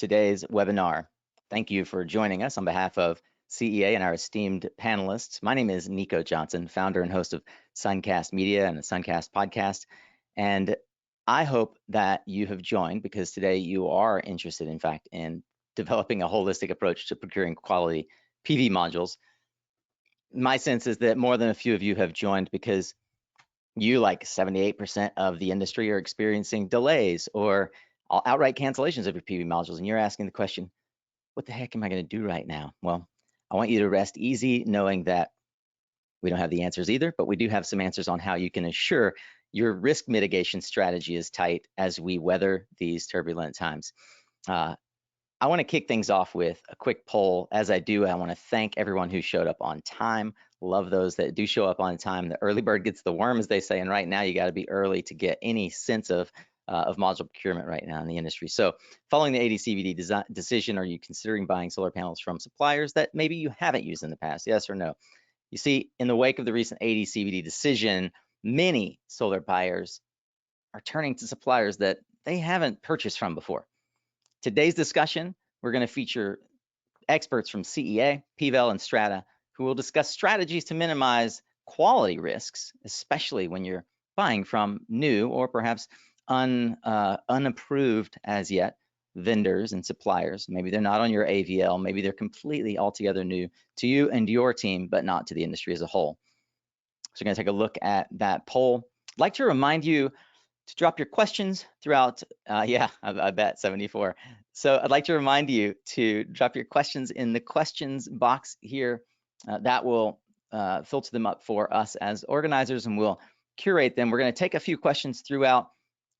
today's webinar. Thank you for joining us on behalf of CEA and our esteemed panelists. My name is Nico Johnson, founder and host of Suncast Media and the Suncast Podcast. And I hope that you have joined because today you are interested, in fact, in developing a holistic approach to procuring quality PV modules. My sense is that more than a few of you have joined because you, like 78% of the industry, are experiencing delays or outright cancellations of your PV modules, and you're asking the question, what the heck am I going to do right now? Well, I want you to rest easy knowing that we don't have the answers either, but we do have some answers on how you can assure your risk mitigation strategy is tight as we weather these turbulent times. I want to kick things off with a quick poll. As I do, I want to thank everyone who showed up on time. Love those that do show up on time. The early bird gets the worm, as they say, and right now you got to be early to get any sense of module procurement right now in the industry. So following the AD/CVD decision, are you considering buying solar panels from suppliers that maybe you haven't used in the past? Yes or no? You see, in the wake of the recent AD/CVD decision, many solar buyers are turning to suppliers that they haven't purchased from before. Today's discussion, we're going to feature experts from CEA, PVEL, and Strata who will discuss strategies to minimize quality risks, especially when you're buying from new or perhaps unapproved as yet vendors and suppliers. Maybe they're not on your AVL, maybe they're completely altogether new to you and your team, but not to the industry as a whole. So we're going to take a look at that poll. I'd like to remind you to drop your questions throughout, I bet 74. So I'd like to remind you to drop your questions in the questions box here. That will filter them up for us as organizers and we'll curate them. We're going to take a few questions throughout,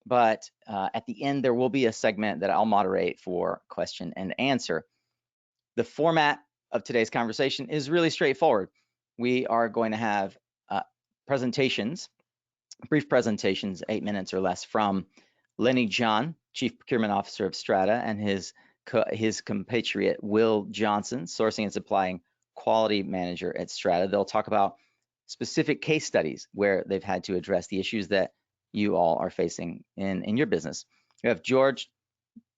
but at the end, there will be a segment that I'll moderate for question and answer. The format of today's conversation is really straightforward. We are going to have presentations, brief presentations, 8 minutes or less, from Lenny John, Chief Procurement Officer of Strata, and his compatriot, Will Johnson, Sourcing and Supplying Quality Manager at Strata. They'll talk about specific case studies where they've had to address the issues that you all are facing in your business. We have George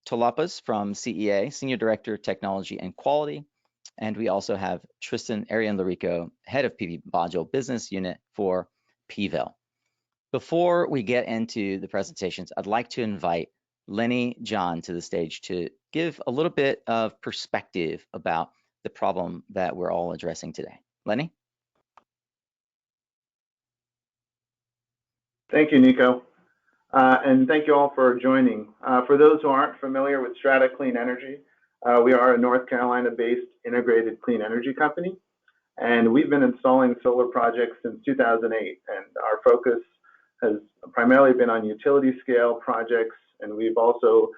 Tolapas from CEA, Senior Director, Technology and Quality. And we also have Tristan Arian-Larico, Head of PV Module Business Unit for PVEL. Before we get into the presentations, I'd like to invite Lenny John to the stage to give a little bit of perspective about the problem that we're all addressing today. Lenny? Thank you, Nico. And thank you all for joining. For those who aren't familiar with Strata Clean Energy, we are a North Carolina-based integrated clean energy company, and we've been installing solar projects since 2008, and our focus has primarily been on utility scale projects, and we've also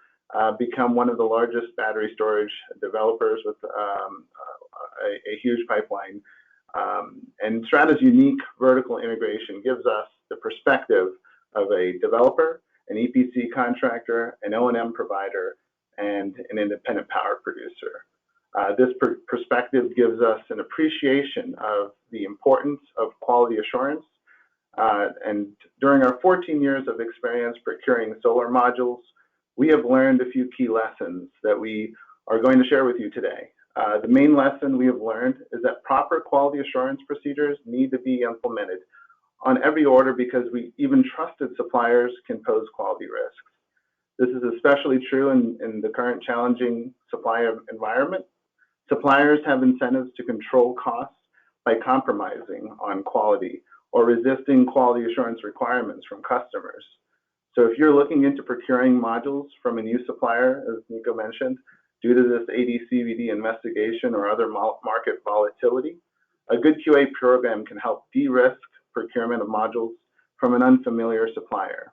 become one of the largest battery storage developers with a huge pipeline. And Strata's unique vertical integration gives us the perspective of a developer, an EPC contractor, an O&M provider, and an independent power producer. This perspective gives us an appreciation of the importance of quality assurance. And during our 14 years of experience procuring solar modules, we have learned a few key lessons that we are going to share with you today. The main lesson we have learned is that proper quality assurance procedures need to be implemented on every order because even trusted suppliers can pose quality risks. This is especially true in the current challenging supply environment. Suppliers have incentives to control costs by compromising on quality or resisting quality assurance requirements from customers. So if you're looking into procuring modules from a new supplier, as Nico mentioned, due to this AD/CVD investigation or other market volatility, a good QA program can help de-risk procurement of modules from an unfamiliar supplier.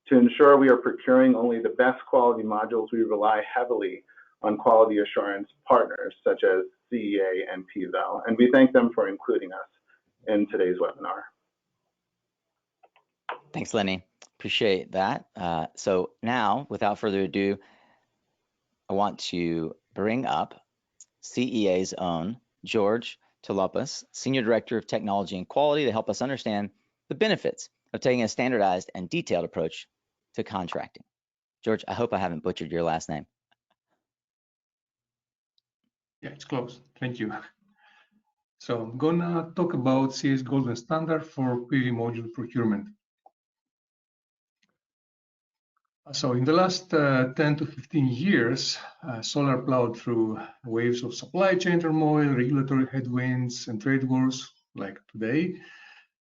To ensure we are procuring only the best quality modules, we rely heavily on quality assurance partners such as CEA and PVEL, and we thank them for including us in today's webinar. Thanks, Lenny. Appreciate that. So now, without further ado, I want to bring up CEA's own George Tolapas, Senior Director of Technology and Quality, to help us understand the benefits of taking a standardized and detailed approach to contracting. George, I hope I haven't butchered your last name. Yeah, it's closed. Thank you. So I'm gonna talk about CS Golden Standard for PV module procurement. So in the last 10 to 15 years, solar plowed through waves of supply chain turmoil, regulatory headwinds, and trade wars like today.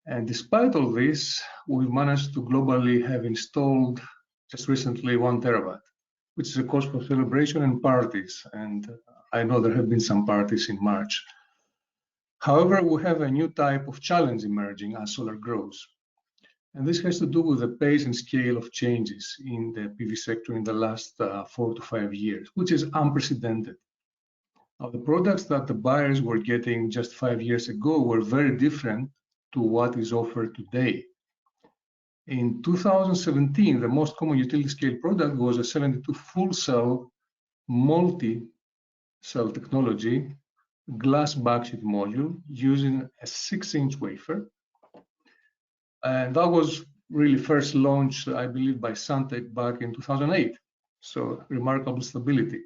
And despite all this, we've managed to globally have installed just recently 1 terawatt, which is a cause for celebration and parties. And I know there have been some parties in March. However, we have a new type of challenge emerging as solar grows. And this has to do with the pace and scale of changes in the PV sector in the last 4 to 5 years, which is unprecedented. Now, the products that the buyers were getting just 5 years ago were very different to what is offered today. In 2017, the most common utility scale product was a 72 full cell multi-cell technology glass backsheet module using a 6-inch wafer. And that was really first launched, I believe, by Suntech back in 2008. So remarkable stability.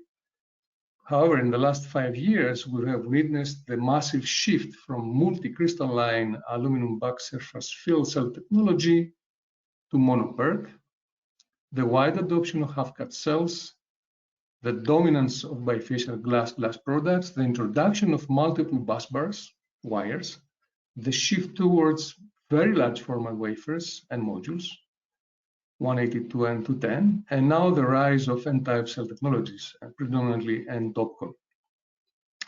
However, in the last 5 years, we have witnessed the massive shift from multi-crystalline aluminum back surface fill cell technology to mono-PERC, the wide adoption of half-cut cells, the dominance of bifacial glass products, the introduction of multiple busbars, wires, the shift towards very large format wafers and modules, 182 and 210, and now the rise of N-type cell technologies, predominantly N-TOPCon.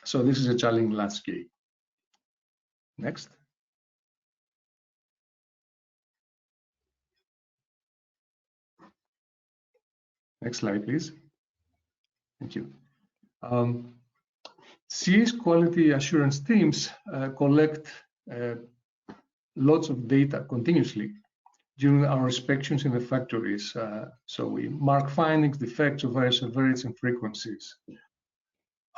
So this is a challenging landscape. Next. Next slide, please. Thank you. CS quality assurance teams collect lots of data continuously during our inspections in the factories. So we mark findings, defects of various severities and frequencies.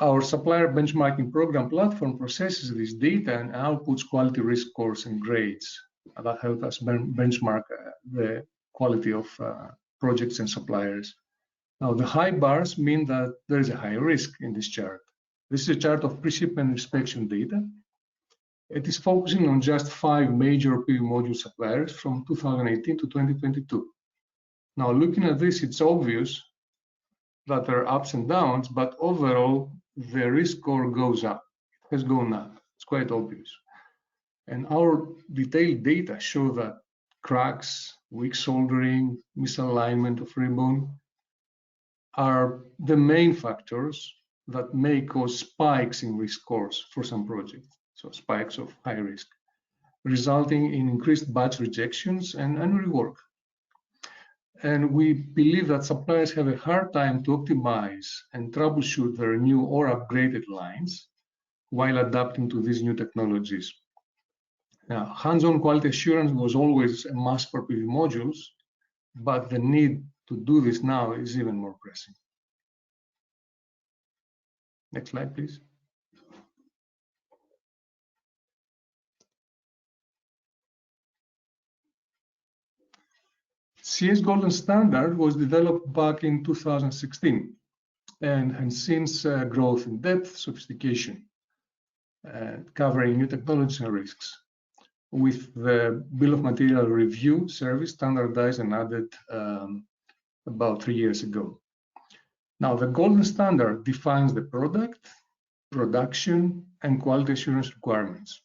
Our supplier benchmarking program platform processes this data and outputs quality risk scores and grades that help us benchmark the quality of projects and suppliers. Now, the high bars mean that there is a high risk in this chart. This is a chart of pre-shipment inspection data. It is focusing on just 5 major PV module suppliers from 2018 to 2022. Now, looking at this, it's obvious that there are ups and downs, but overall, the risk score goes up. It has gone up. It's quite obvious. And our detailed data show that cracks, weak soldering, misalignment of ribbon are the main factors that may cause spikes in risk scores for some projects, so spikes of high risk, resulting in increased batch rejections and rework. And we believe that suppliers have a hard time to optimize and troubleshoot their new or upgraded lines while adapting to these new technologies. Now, hands-on quality assurance was always a must for PV modules, but the need to do this now is even more pressing. Next slide, please. CS Golden Standard was developed back in 2016 and has since growth in depth, sophistication, covering new technologies and risks. With the Bill of Material Review service standardized and added about 3 years ago. Now, the Golden Standard defines the product, production, and quality assurance requirements.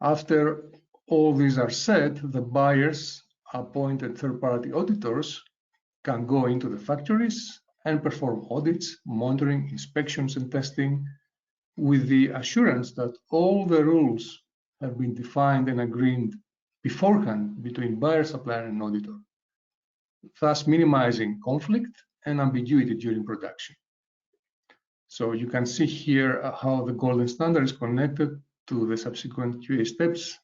After all these are set, the buyers appointed third-party auditors can go into the factories and perform audits, monitoring, inspections, and testing with the assurance that all the rules have been defined and agreed beforehand between buyer, supplier, and auditor, thus minimizing conflict and ambiguity during production. So you can see here how the Golden Standard is connected to the subsequent QA steps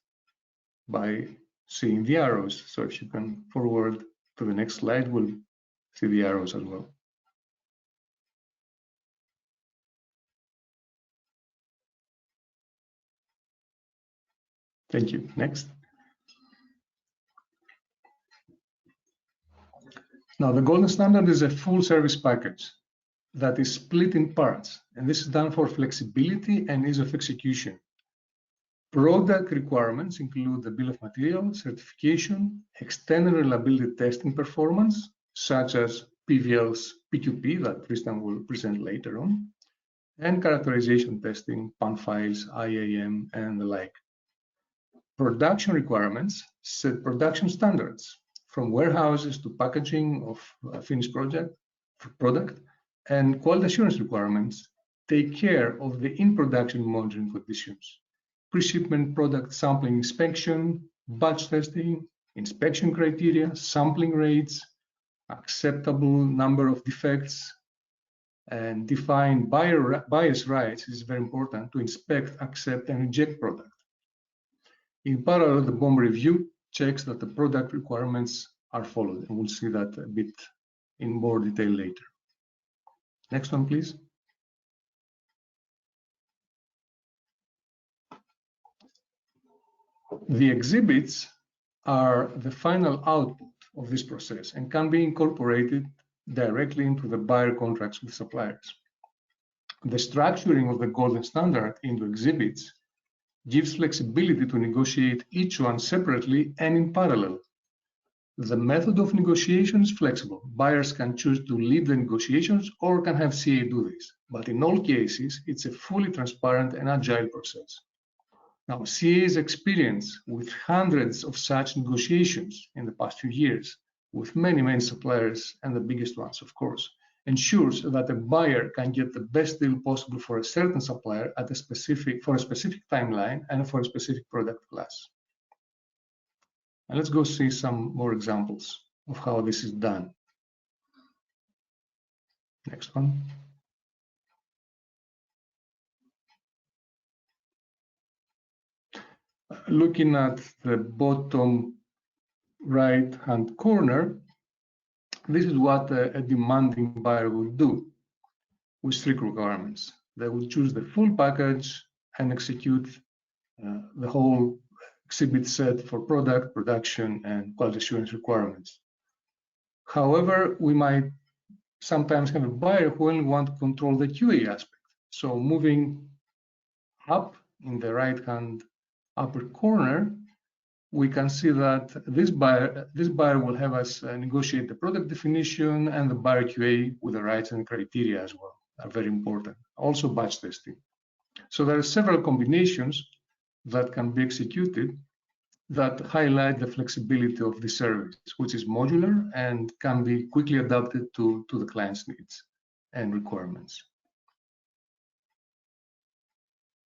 by seeing the arrows. So if you can forward to the next slide, we'll see the arrows as well. Thank you. Next. Now, the Golden Standard is a full service package that is split in parts, and this is done for flexibility and ease of execution. Product requirements include the bill of materials, certification, extended reliability testing performance, such as PVEL's PQP that Tristan will present later on, and characterization testing, PAN files, IAM, and the like. Production requirements set production standards, from warehouses to packaging of a finished product, and quality assurance requirements take care of the in-production monitoring conditions, pre-shipment product sampling inspection, batch testing, inspection criteria, sampling rates, acceptable number of defects, and define buyer's rights is very important to inspect, accept, and reject product. In parallel, the BOM review checks that the product requirements are followed, and we'll see that a bit in more detail later. Next one, please. The exhibits are the final output of this process and can be incorporated directly into the buyer contracts with suppliers. The structuring of the golden standard into exhibits gives flexibility to negotiate each one separately and in parallel. The method of negotiation is flexible. Buyers can choose to lead the negotiations or can have CA do this, but in all cases, it's a fully transparent and agile process. Now, CA's experience with hundreds of such negotiations in the past few years, with many suppliers, and the biggest ones, of course, ensures that a buyer can get the best deal possible for a certain supplier at for a specific timeline and for a specific product class. And let's go see some more examples of how this is done. Next one. Looking at the bottom right-hand corner, this is what a demanding buyer will do with strict requirements. They will choose the full package and execute the whole exhibit set for product, production, and quality assurance requirements. However, we might sometimes have a buyer who only wants to control the QA aspect. So moving up in the right-hand upper corner, we can see that this buyer will have us negotiate the product definition and the buyer QA with the rights and criteria as well, are very important. Also batch testing. So there are several combinations that can be executed that highlight the flexibility of the service, which is modular and can be quickly adapted to the client's needs and requirements.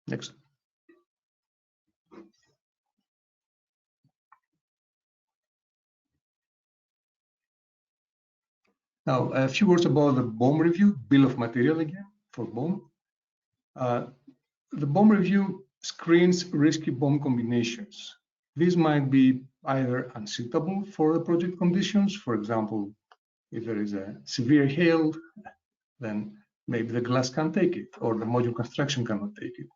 Next. Now, a few words about the BOM review, bill of material again, for BOM. The BOM review screens risky BOM combinations. These might be either unsuitable for the project conditions. For example, if there is a severe hail, then maybe the glass can't take it, or the module construction cannot take it,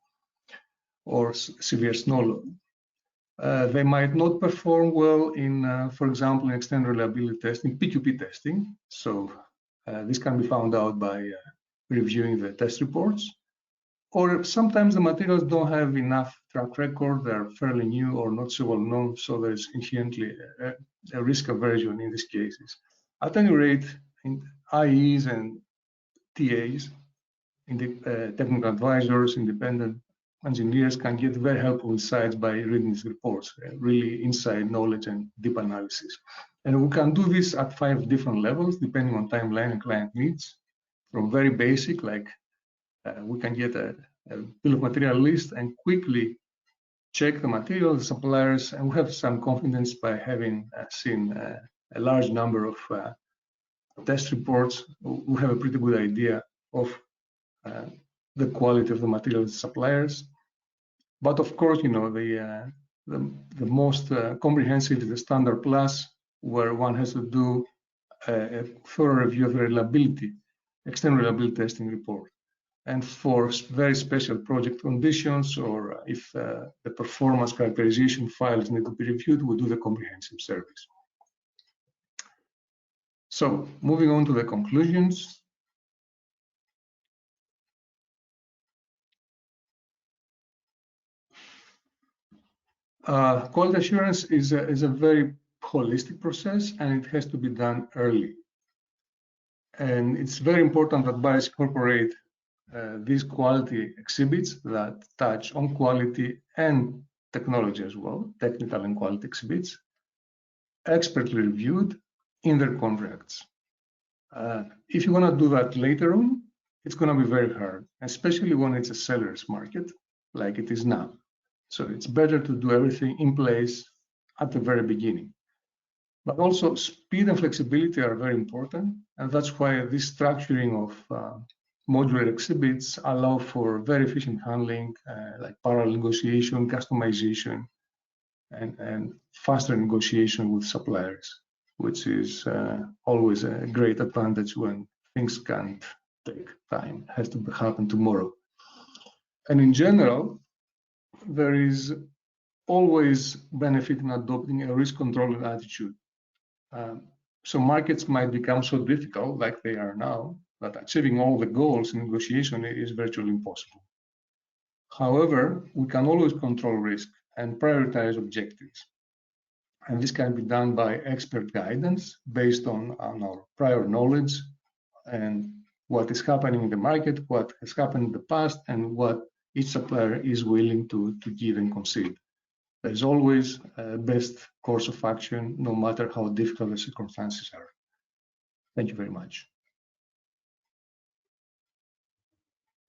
or severe snow load. They might not perform well in, for example, in extended reliability testing, PQP testing. So this can be found out by reviewing the test reports. Or sometimes the materials don't have enough track record, they're fairly new or not so well known, so there's inherently a risk aversion in these cases. At any rate, in IEs and TAs, technical advisors, independent engineers can get very helpful insights by reading these reports, really inside knowledge and deep analysis. And we can do this at 5 different levels, depending on timeline and client needs, from very basic, like we can get a bill of material list and quickly check the material, the suppliers, and we have some confidence by having seen a large number of test reports. We have a pretty good idea of the quality of the materials suppliers. But of course, you know, the most comprehensive is the standard plus, where one has to do a thorough review of the reliability, external reliability testing report. And for very special project conditions, or if the performance characterization files need to be reviewed, we do the comprehensive service. So moving on to the conclusions. Quality assurance is a very holistic process, and it has to be done early. And it's very important that buyers incorporate these quality exhibits that touch on quality and technology as well, technical and quality exhibits, expertly reviewed in their contracts. If you want to do that later on, it's going to be very hard, especially when it's a seller's market like it is now. So it's better to do everything in place at the very beginning. But also speed and flexibility are very important, and that's why this structuring of modular exhibits allow for very efficient handling, like parallel negotiation, customization, and faster negotiation with suppliers, which is always a great advantage when things can't take time, has to happen tomorrow. And in general, there is always benefit in adopting a risk-controlling attitude. So markets might become so difficult, like they are now, that achieving all the goals in negotiation is virtually impossible. However, we can always control risk and prioritize objectives. And this can be done by expert guidance based on our prior knowledge and what is happening in the market, what has happened in the past, and what each supplier is willing to give and concede. There's always a best course of action, no matter how difficult the circumstances are. Thank you very much.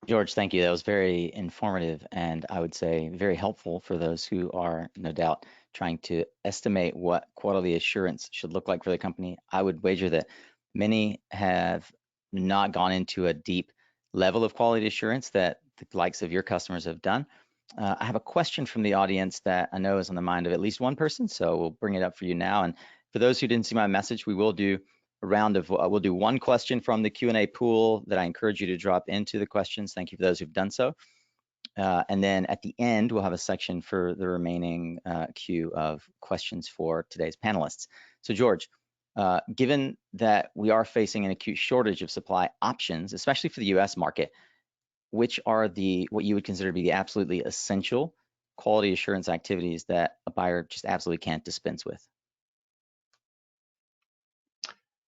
George, thank you. That was very informative and I would say very helpful for those who are no doubt trying to estimate what quality assurance should look like for the company. I would wager that many have not gone into a deep level of quality assurance that the likes of your customers have done. I have a question from the audience that I know is on the mind of at least one person, so we'll bring it up for you now. And for those who didn't see my message, we will do a round of, we'll do one question from the Q&A pool that I encourage you to drop into the questions. Thank you for those who've done so. And then at the end, we'll have a section for the remaining queue of questions for today's panelists. So George, given that we are facing an acute shortage of supply options, especially for the US market, which are what you would consider to be the absolutely essential quality assurance activities that a buyer just absolutely can't dispense with?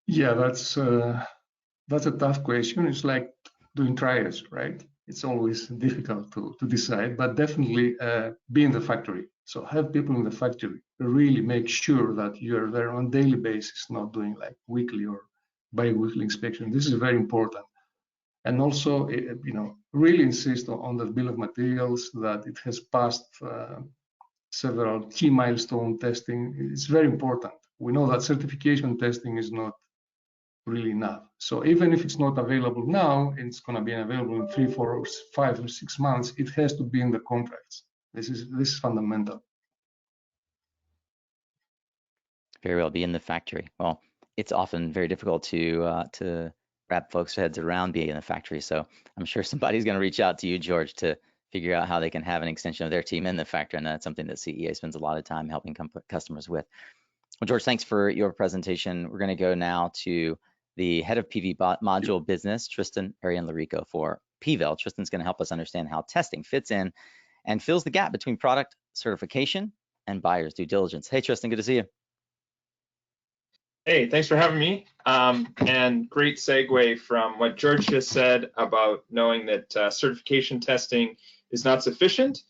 Yeah, that's a tough question. It's like doing trials, right? It's always difficult to decide, but definitely be in the factory. So have people in the factory really make sure that you're there on a daily basis, not doing like weekly or bi-weekly inspection. This is very important. And also, really insist on the bill of materials, that it has passed several key milestone testing. It's very important. We know that certification testing is not really enough. So even if it's not available now, it's going to be available in 3, 4, 5, or 6 months. It has to be in the contracts. This is fundamental. Very well, be in the factory. Well, it's often very difficult to wrap folks' heads around being in the factory. So I'm sure somebody's going to reach out to you, George, to figure out how they can have an extension of their team in the factory. And that's something that CEA spends a lot of time helping customers with. Well, George, thanks for your presentation. We're going to go now to the head of PV module business, Tristan Arian-Larico, for PVEL. Tristan's going to help us understand how testing fits in and fills the gap between product certification and buyer's due diligence. Hey, Tristan, good to see you. Hey, thanks for having me. And great segue from what George just said about knowing that certification testing is not sufficient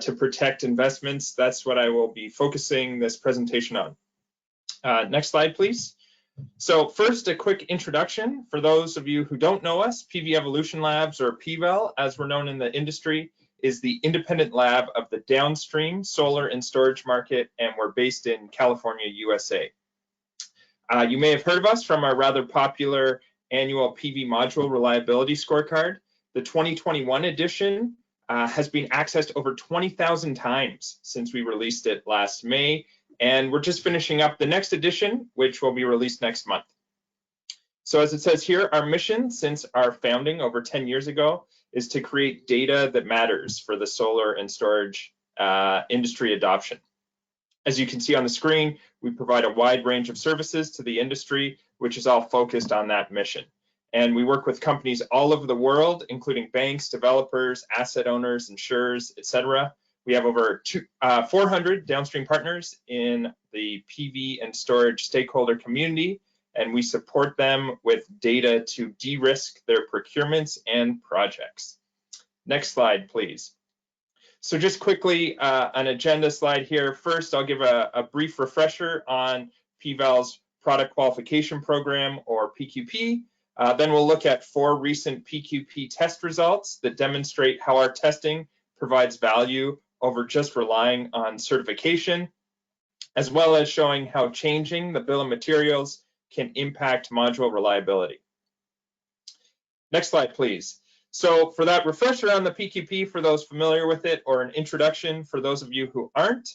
to protect investments. That's what I will be focusing this presentation on. Next slide, please. So first, a quick introduction. For those of you who don't know us, PV Evolution Labs, or PVEL, as we're known in the industry, is the independent lab of the downstream solar and storage market, and we're based in California, USA. You may have heard of us from our rather popular annual PV module reliability scorecard. The 2021 edition has been accessed over 20,000 times since we released it last May, and we're just finishing up the next edition, which will be released next month. So as it says here, our mission since our founding over 10 years ago is to create data that matters for the solar and storage industry adoption. As you can see on the screen, we provide a wide range of services to the industry, which is all focused on that mission. And we work with companies all over the world, including banks, developers, asset owners, insurers, etc., We have over 400 downstream partners in the PV and storage stakeholder community, and we support them with data to de-risk their procurements and projects. Next slide, please. So just quickly, an agenda slide here. First, I'll give a brief refresher on PVEL's Product Qualification Program, or PQP. Then we'll look at 4 recent PQP test results that demonstrate how our testing provides value over just relying on certification, as well as showing how changing the bill of materials can impact module reliability. Next slide, please. So for that refresher on the PQP, for those familiar with it, or an introduction for those of you who aren't,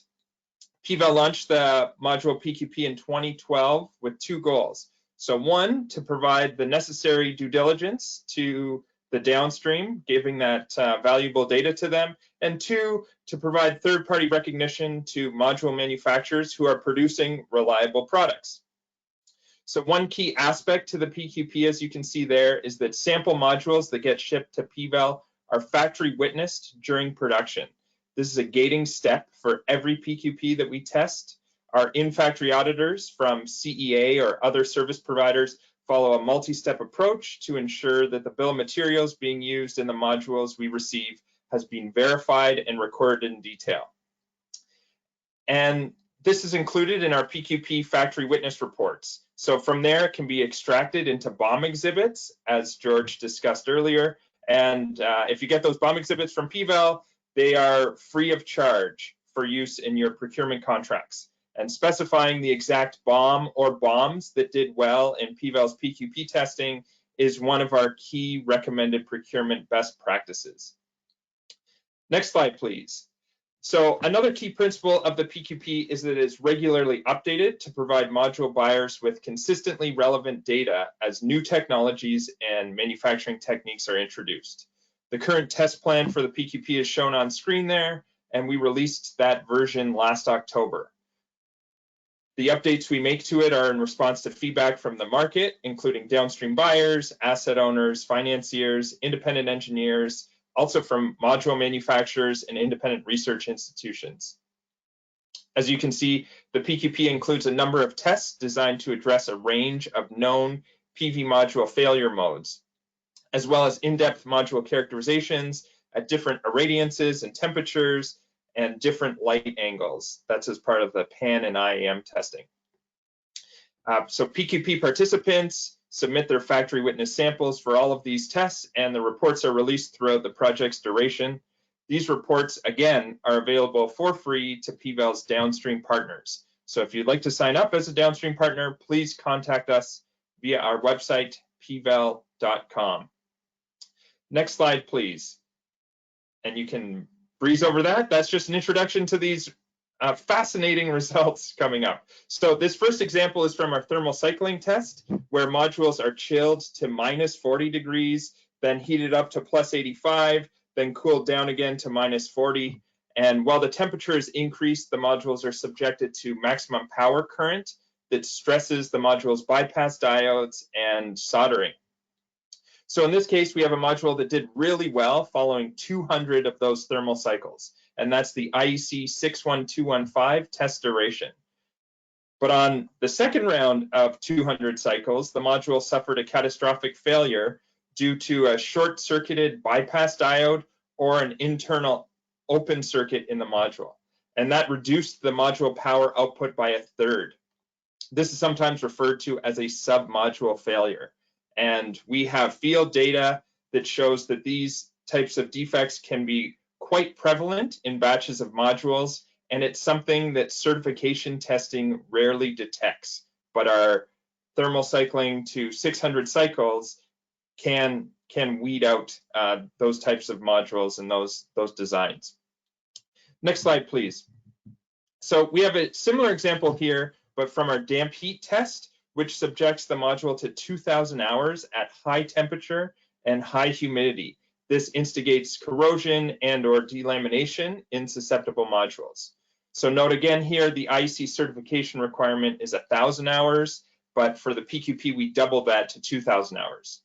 PVEL launched the module PQP in 2012 with 2 goals. So 1, to provide the necessary due diligence to the downstream, giving that valuable data to them, and 2, to provide third-party recognition to module manufacturers who are producing reliable products. So one key aspect to the PQP, as you can see there, is that sample modules that get shipped to PVEL are factory witnessed during production. This is a gating step for every PQP that we test. Our in-factory auditors from CEA or other service providers follow a multi-step approach to ensure that the bill of materials being used in the modules we receive has been verified and recorded in detail. And this is included in our PQP factory witness reports. So from there, it can be extracted into BOM exhibits, as George discussed earlier. And if you get those BOM exhibits from PVEL, they are free of charge for use in your procurement contracts. And specifying the exact BOM or BOMs that did well in PVEL's PQP testing is one of our key recommended procurement best practices. Next slide, please. So another key principle of the PQP is that it is regularly updated to provide module buyers with consistently relevant data as new technologies and manufacturing techniques are introduced. The current test plan for the PQP is shown on screen there, and we released that version last October. The updates we make to it are in response to feedback from the market, including downstream buyers, asset owners, financiers, independent engineers, also from module manufacturers and independent research institutions. As you can see, the PQP includes a number of tests designed to address a range of known PV module failure modes, as well as in-depth module characterizations at different irradiances and temperatures and different light angles. That's as part of the PAN and IAM testing. So PQP participants submit their factory witness samples for all of these tests, and the reports are released throughout the project's duration. These reports, again, are available for free to PVEL's downstream partners. So if you'd like to sign up as a downstream partner, please contact us via our website, pvel.com. Next slide, please. And you can breeze over that. That's just an introduction to these fascinating results coming up. So this first example is from our thermal cycling test, where modules are chilled to -40 degrees, then heated up to +85, then cooled down again to -40. And while the temperature is increased, the modules are subjected to maximum power current that stresses the module's bypass diodes and soldering. So in this case, we have a module that did really well following 200 of those thermal cycles, and that's the IEC 61215 test duration. But on the second round of 200 cycles, the module suffered a catastrophic failure due to a short-circuited bypass diode or an internal open circuit in the module, and that reduced the module power output by 1/3. This is sometimes referred to as a sub-module failure. And we have field data that shows that these types of defects can be quite prevalent in batches of modules, and it's something that certification testing rarely detects. But our thermal cycling to 600 cycles can weed out those types of modules and those designs. Next slide, please. So we have a similar example here, but from our damp heat test, which subjects the module to 2,000 hours at high temperature and high humidity. This instigates corrosion and or delamination in susceptible modules. So note again here, the IEC certification requirement is 1,000 hours, but for the PQP, we doubled that to 2,000 hours.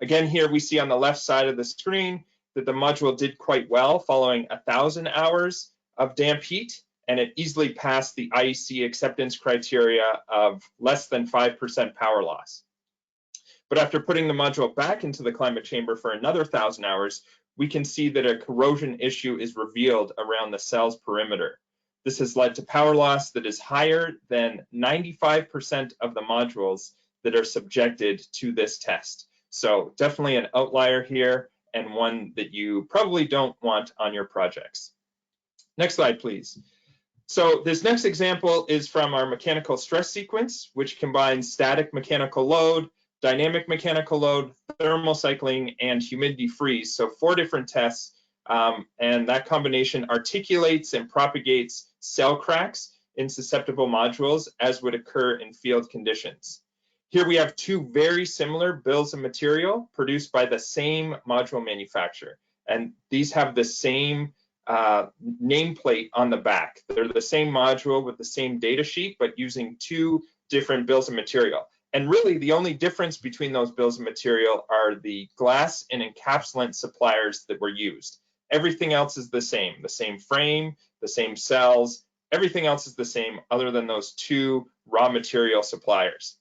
Again, here we see on the left side of the screen that the module did quite well following 1,000 hours of damp heat, and it easily passed the IEC acceptance criteria of less than 5% power loss. But after putting the module back into the climate chamber for another 1,000 hours, we can see that a corrosion issue is revealed around the cell's perimeter. This has led to power loss that is higher than 95% of the modules that are subjected to this test. So definitely an outlier here, and one that you probably don't want on your projects. Next slide, please. So this next example is from our mechanical stress sequence, which combines static mechanical load, dynamic mechanical load, thermal cycling, and humidity freeze. So 4 different tests, and that combination articulates and propagates cell cracks in susceptible modules as would occur in field conditions. Here we have 2 very similar bills of material produced by the same module manufacturer, and these have the same nameplate on the back. They're the same module with the same data sheet, but using 2 different bills of material. And really the only difference between those bills of material are the glass and encapsulant suppliers that were used. Everything else is the same frame, the same cells, everything else is the same other than those 2 raw material suppliers.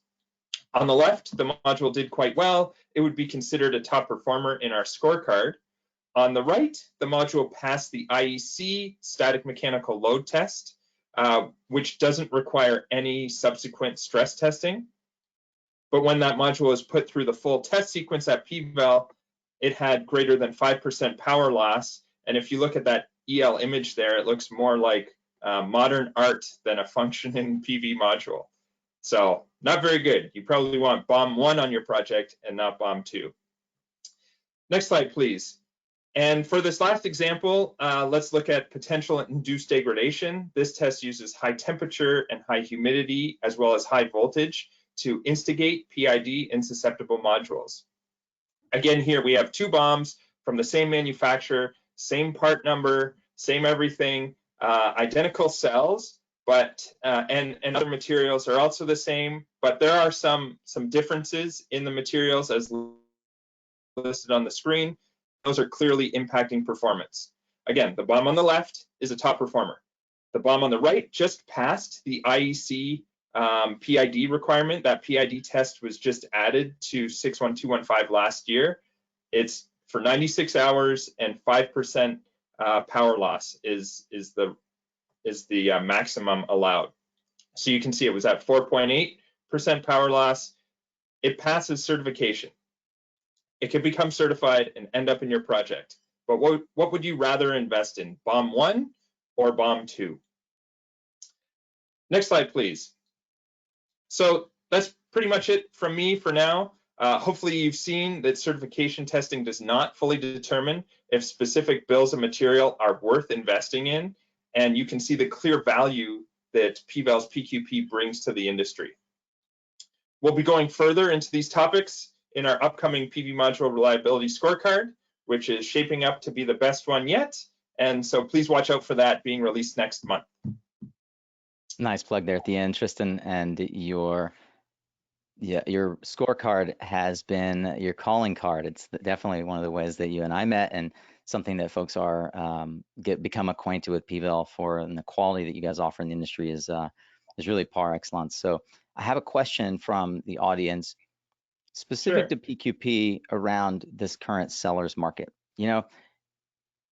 On the left, the module did quite well. It would be considered a top performer in our scorecard. On the right, the module passed the IEC static mechanical load test, which doesn't require any subsequent stress testing. But when that module was put through the full test sequence at PVEL, it had greater than 5% power loss. And if you look at that EL image there, it looks more like modern art than a functioning PV module. So not very good. You probably want bomb 1 on your project and not bomb 2. Next slide, please. And for this last example, let's look at potential induced degradation. This test uses high temperature and high humidity, as well as high voltage, to instigate PID in susceptible modules. Again, here we have 2 bombs from the same manufacturer, same part number, same everything, identical cells, but and other materials are also the same, but there are some differences in the materials as listed on the screen. Those are clearly impacting performance. Again, the bomb on the left is a top performer. The bomb on the right just passed the IEC PID requirement. That PID test was just added to 61215 last year. It's for 96 hours and 5% power loss is the maximum allowed. So you can see it was at 4.8% power loss. It passes certification. It can become certified and end up in your project. But what would you rather invest in, bomb 1 or bomb 2? Next slide, please. So that's pretty much it from me for now. Hopefully you've seen that certification testing does not fully determine if specific bills of material are worth investing in, and you can see the clear value that PVEL's PQP brings to the industry. We'll be going further into these topics in our upcoming PV module reliability scorecard, which is shaping up to be the best one yet. And so please watch out for that being released next month. Nice plug there at the end, Tristan. And your scorecard has been your calling card. It's definitely one of the ways that you and I met, and something that folks are become acquainted with PVEL for, and the quality that you guys offer in the industry is really par excellence. So I have a question from the audience specific to PQP around this current seller's market. You know,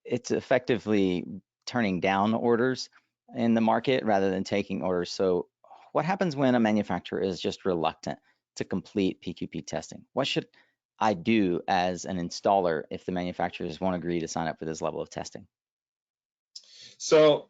it's effectively turning down orders in the market rather than taking orders. So what happens when a manufacturer is just reluctant to complete PQP testing? What should I do as an installer if the manufacturers won't agree to sign up for this level of testing? So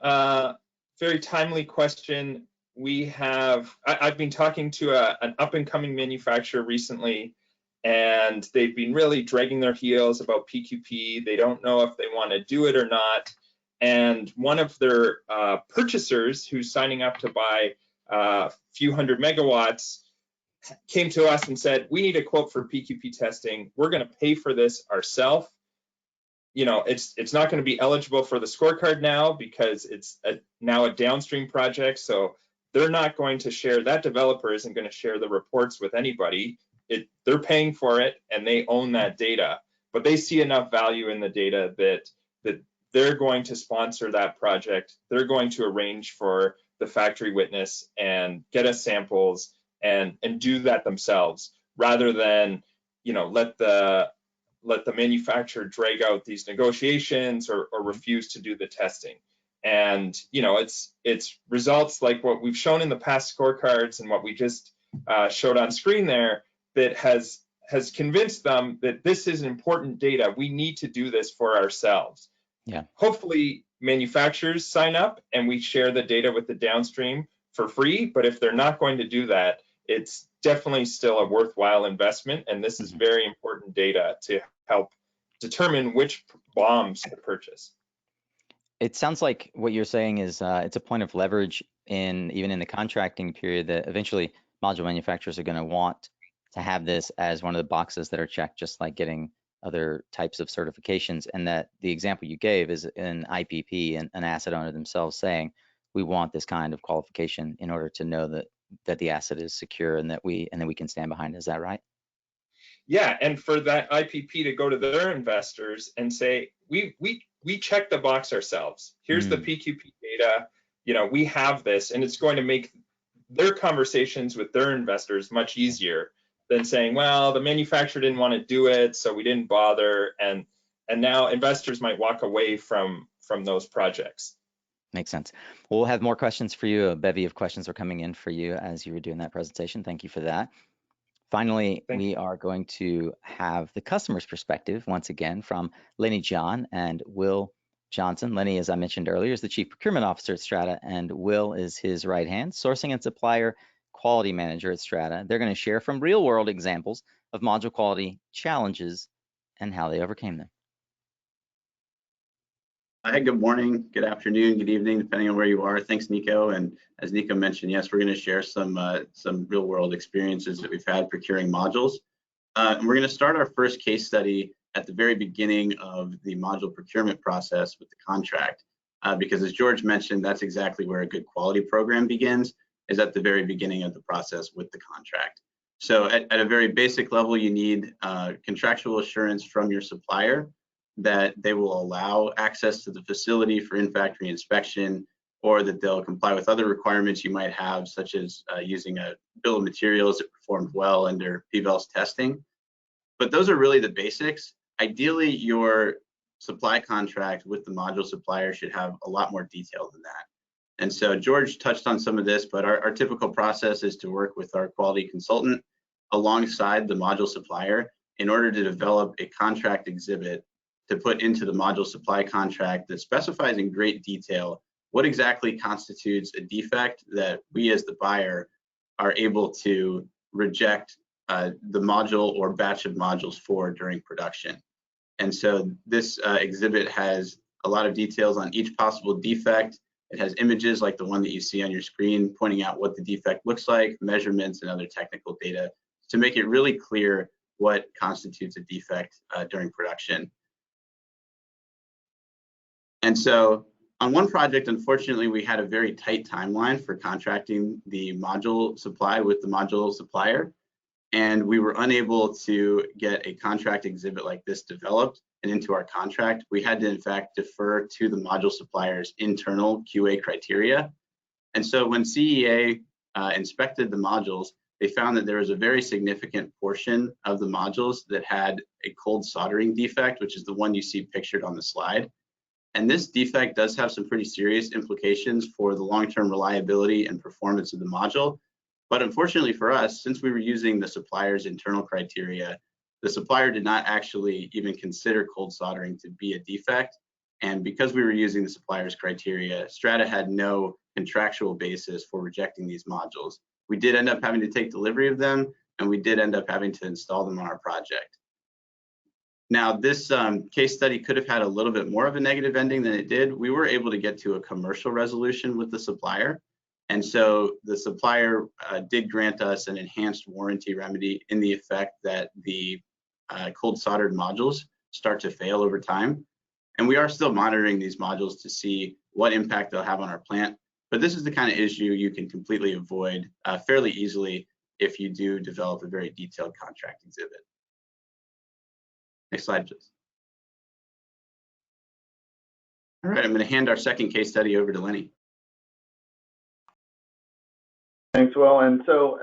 very timely question. I've been talking to an up-and-coming manufacturer recently, and they've been really dragging their heels about PQP. They don't know if they want to do it or not. And one of their purchasers who's signing up to buy a few hundred megawatts came to us and said, we need a quote for PQP testing. We're going to pay for this ourselves. You know, it's not going to be eligible for the scorecard now because it's now a downstream project. So they're not going to share, that developer isn't going to share the reports with anybody. They're paying for it and they own that data, but they see enough value in the data that they're going to sponsor that project. They're going to arrange for the factory witness and get us samples and do that themselves, rather than, you know, let the manufacturer drag out these negotiations or refuse to do the testing. And, you know, it's results like what we've shown in the past scorecards and what we just showed on screen there that has convinced them that this is important data. We need to do this for ourselves. Yeah. Hopefully manufacturers sign up and we share the data with the downstream for free. But if they're not going to do that, it's definitely still a worthwhile investment. And this is very important data to help determine which bombs to purchase. It sounds like what you're saying is it's a point of leverage even in the contracting period, that eventually module manufacturers are going to want to have this as one of the boxes that are checked, just like getting other types of certifications. And that the example you gave is an IPP and an asset owner themselves saying, we want this kind of qualification in order to know that the asset is secure and that we can stand behind it. Is that right? Yeah, and for that IPP to go to their investors and say, we check the box ourselves. Here's the PQP data. You know, we have this, and it's going to make their conversations with their investors much easier than saying, well, the manufacturer didn't want to do it, so we didn't bother. And now investors might walk away from those projects. Makes sense. Well, we'll have more questions for you. A bevy of questions are coming in for you as you were doing that presentation. Thank you for that. Finally, we are going to have the customer's perspective once again from Lenny John and Will Johnson. Lenny, as I mentioned earlier, is the Chief Procurement Officer at Strata, and Will is his right hand, Sourcing and Supplier Quality Manager at Strata. They're going to share from real world examples of module quality challenges and how they overcame them. Hi, good morning, good afternoon, good evening, depending on where you are. Thanks, Nico. And as Nico mentioned, yes, we're going to share some real-world experiences that we've had procuring modules. And we're going to start our first case study at the very beginning of the module procurement process with the contract, because as George mentioned, that's exactly where a good quality program begins, is at the very beginning of the process with the contract. So at a very basic level, you need contractual assurance from your supplier that they will allow access to the facility for in-factory inspection, or that they'll comply with other requirements you might have, such as using a bill of materials that performed well under PVEL's testing. But those are really the basics. Ideally, your supply contract with the module supplier should have a lot more detail than that. And so George touched on some of this, but our typical process is to work with our quality consultant alongside the module supplier in order to develop a contract exhibit to put into the module supply contract that specifies in great detail what exactly constitutes a defect that we as the buyer are able to reject the module or batch of modules for during production. And so this exhibit has a lot of details on each possible defect. It has images like the one that you see on your screen pointing out what the defect looks like, measurements, and other technical data to make it really clear what constitutes a defect during production. And so on one project, unfortunately, we had a very tight timeline for contracting the module supply with the module supplier, and we were unable to get a contract exhibit like this developed and into our contract. We had to, in fact, defer to the module supplier's internal QA criteria. And so when CEA inspected the modules, they found that there was a very significant portion of the modules that had a cold soldering defect, which is the one you see pictured on the slide. And this defect does have some pretty serious implications for the long-term reliability and performance of the module. But unfortunately for us, since we were using the supplier's internal criteria, the supplier did not actually even consider cold soldering to be a defect. And because we were using the supplier's criteria, Strata had no contractual basis for rejecting these modules. We did end up having to take delivery of them, and we did end up having to install them on our project. Now, this case study could have had a little bit more of a negative ending than it did. We were able to get to a commercial resolution with the supplier. And so the supplier did grant us an enhanced warranty remedy in the effect that the cold soldered modules start to fail over time. And we are still monitoring these modules to see what impact they'll have on our plant. But this is the kind of issue you can completely avoid fairly easily if you do develop a very detailed contract exhibit. Next slide, please. All right, I'm going to hand our second case study over to Lenny. Thanks, Will. And so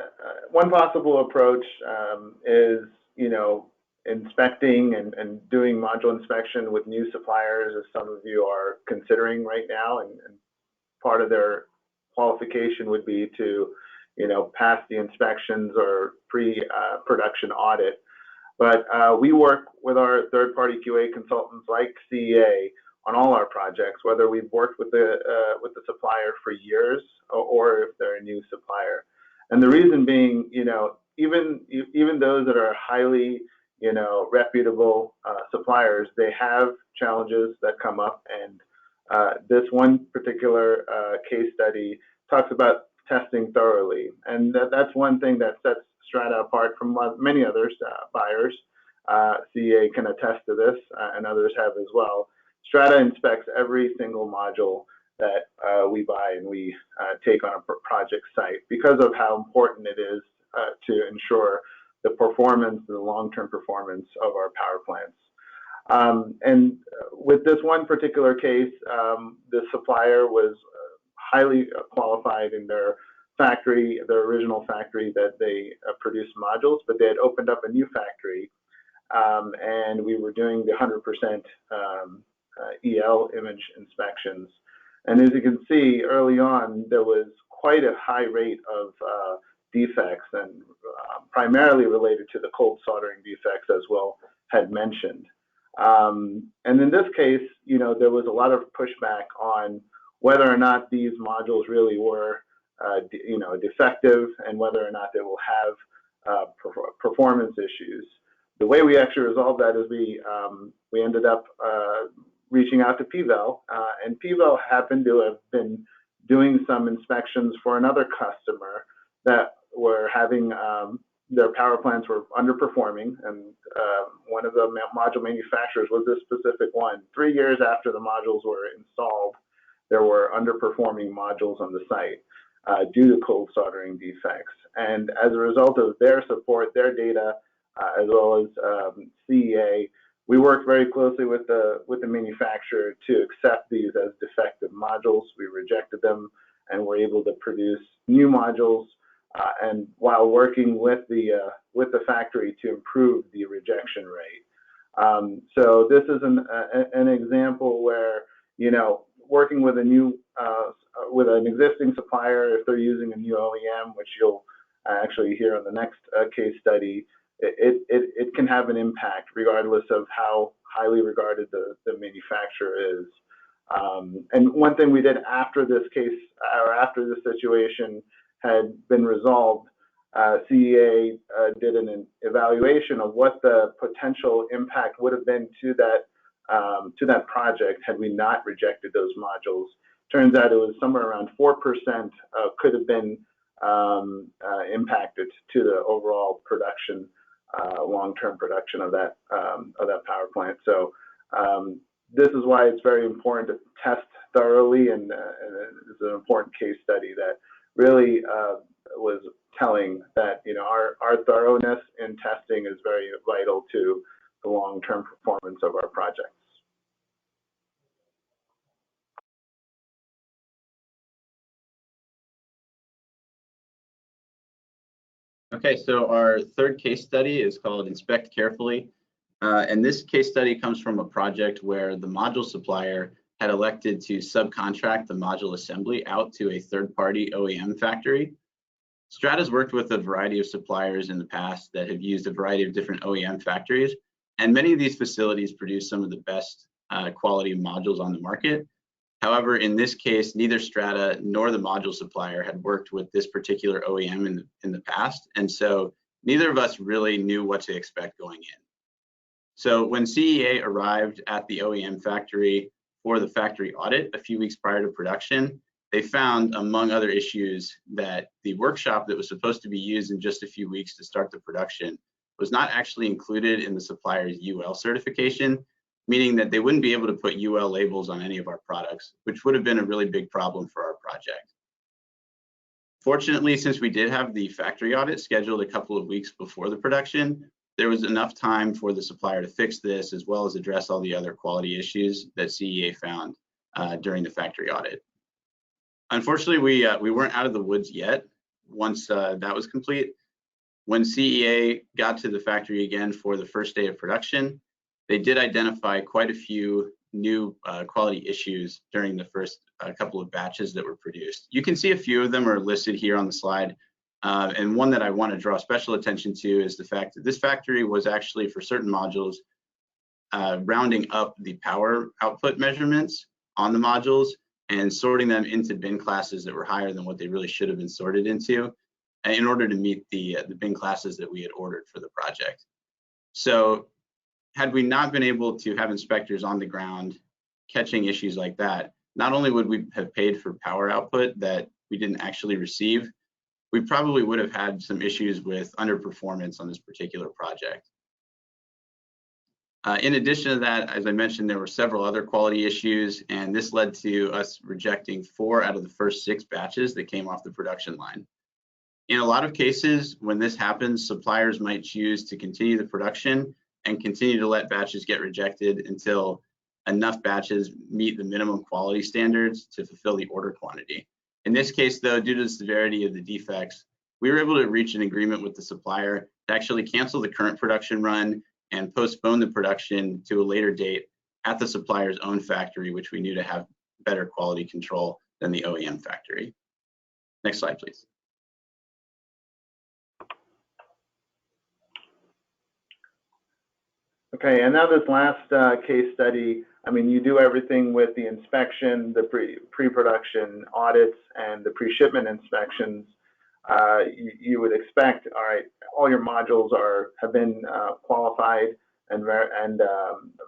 one possible approach is, inspecting and doing module inspection with new suppliers, as some of you are considering right now. And part of their qualification would be to, pass the inspections or pre-production audit. But we work with our third-party QA consultants like CEA on all our projects, whether we've worked with the supplier for years or if they're a new supplier. And the reason being, even those that are highly, reputable suppliers, they have challenges that come up. And this one particular case study talks about testing thoroughly, and that's one thing that sets Strata apart from many others buyers. CEA can attest to this, and others have as well. Strata inspects every single module that we buy and we take on a project site because of how important it is to ensure the performance, the long-term performance of our power plants. And with this one particular case, the supplier was highly qualified in their factory, their original factory that they produced modules, but they had opened up a new factory, and we were doing the 100% EL image inspections. And as you can see early on, there was quite a high rate of defects, and primarily related to the cold soldering defects, as Will had mentioned. And in this case, there was a lot of pushback on whether or not these modules really were, defective, and whether or not they will have performance issues. The way we actually resolved that is we ended up reaching out to PVEL, and PVEL happened to have been doing some inspections for another customer that were having their power plants were underperforming, and one of the module manufacturers was this specific one. 3 years after the modules were installed, there were underperforming modules on the site due to cold soldering defects. And as a result of their support, their data, as well as CEA, we worked very closely with the manufacturer to accept these as defective modules. We rejected them and were able to produce new modules, and while working with the factory to improve the rejection rate. So this is an example where, working with with an existing supplier, if they're using a new OEM, which you'll actually hear on the next case study, it can have an impact regardless of how highly regarded the manufacturer is. And one thing we did after this case, or after this situation had been resolved, CEA did an evaluation of what the potential impact would have been to that project had we not rejected those modules. Turns out it was somewhere around 4% could have been impacted to the overall production, long-term production of that power plant. So this is why it's very important to test thoroughly, and it's an important case study that really was telling that our thoroughness in testing is very vital to the long-term performance of our projects. Okay, so our third case study is called Inspect Carefully. And this case study comes from a project where the module supplier had elected to subcontract the module assembly out to a third-party OEM factory. Strata's worked with a variety of suppliers in the past that have used a variety of different OEM factories, and many of these facilities produce some of the best quality modules on the market. However, in this case, neither Strata nor the module supplier had worked with this particular OEM in the past, and so neither of us really knew what to expect going in. So when CEA arrived at the OEM factory for the factory audit a few weeks prior to production, they found, among other issues, that the workshop that was supposed to be used in just a few weeks to start the production was not actually included in the supplier's UL certification, meaning that they wouldn't be able to put UL labels on any of our products, which would have been a really big problem for our project. Fortunately, since we did have the factory audit scheduled a couple of weeks before the production, there was enough time for the supplier to fix this, as well as address all the other quality issues that CEA found. during the factory audit. Unfortunately, we weren't out of the woods yet once that was complete. When CEA got to the factory again for the first day of production, they did identify quite a few new quality issues during the first couple of batches that were produced. You can see a few of them are listed here on the slide. And one that I want to draw special attention to is the fact that this factory was actually, for certain modules, rounding up the power output measurements on the modules and sorting them into bin classes that were higher than what they really should have been sorted into in order to meet the bin classes that we had ordered for the project. So had we not been able to have inspectors on the ground catching issues like that, not only would we have paid for power output that we didn't actually receive, we probably would have had some issues with underperformance on this particular project. In addition to that, as I mentioned, there were several other quality issues, and this led to us rejecting 4 out of the first 6 batches that came off the production line. In a lot of cases, when this happens, suppliers might choose to continue the production and continue to let batches get rejected until enough batches meet the minimum quality standards to fulfill the order quantity. In this case, though, due to the severity of the defects, we were able to reach an agreement with the supplier to actually cancel the current production run and postpone the production to a later date at the supplier's own factory, which we knew to have better quality control than the OEM factory. Next slide, please. Okay, and now this last case study, I mean, you do everything with the inspection, the pre-production audits, and the pre-shipment inspections. You would expect, all right, all your modules have been qualified and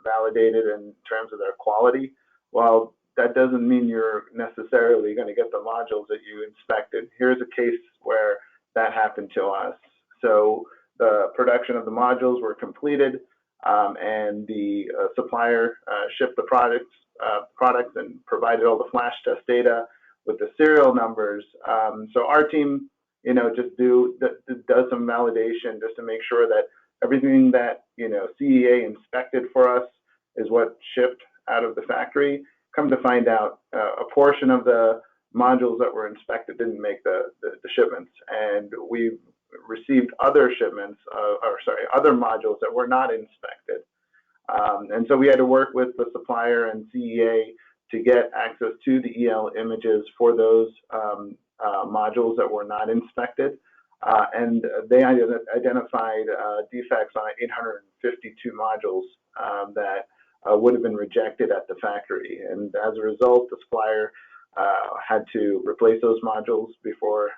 validated in terms of their quality. Well, that doesn't mean you're necessarily going to get the modules that you inspected. Here's a case where that happened to us. So the production of the modules were completed, and the supplier shipped the products and provided all the flash test data with the serial numbers. So our team, you know, just does some validation just to make sure that everything that, you know, CEA inspected for us is what shipped out of the factory. Come to find out, a portion of the modules that were inspected didn't make the shipments, and we received other shipments, other modules that were not inspected. And so we had to work with the supplier and CEA to get access to the EL images for those modules that were not inspected. And they identified defects on 852 modules that would have been rejected at the factory. And as a result, the supplier had to replace those modules before,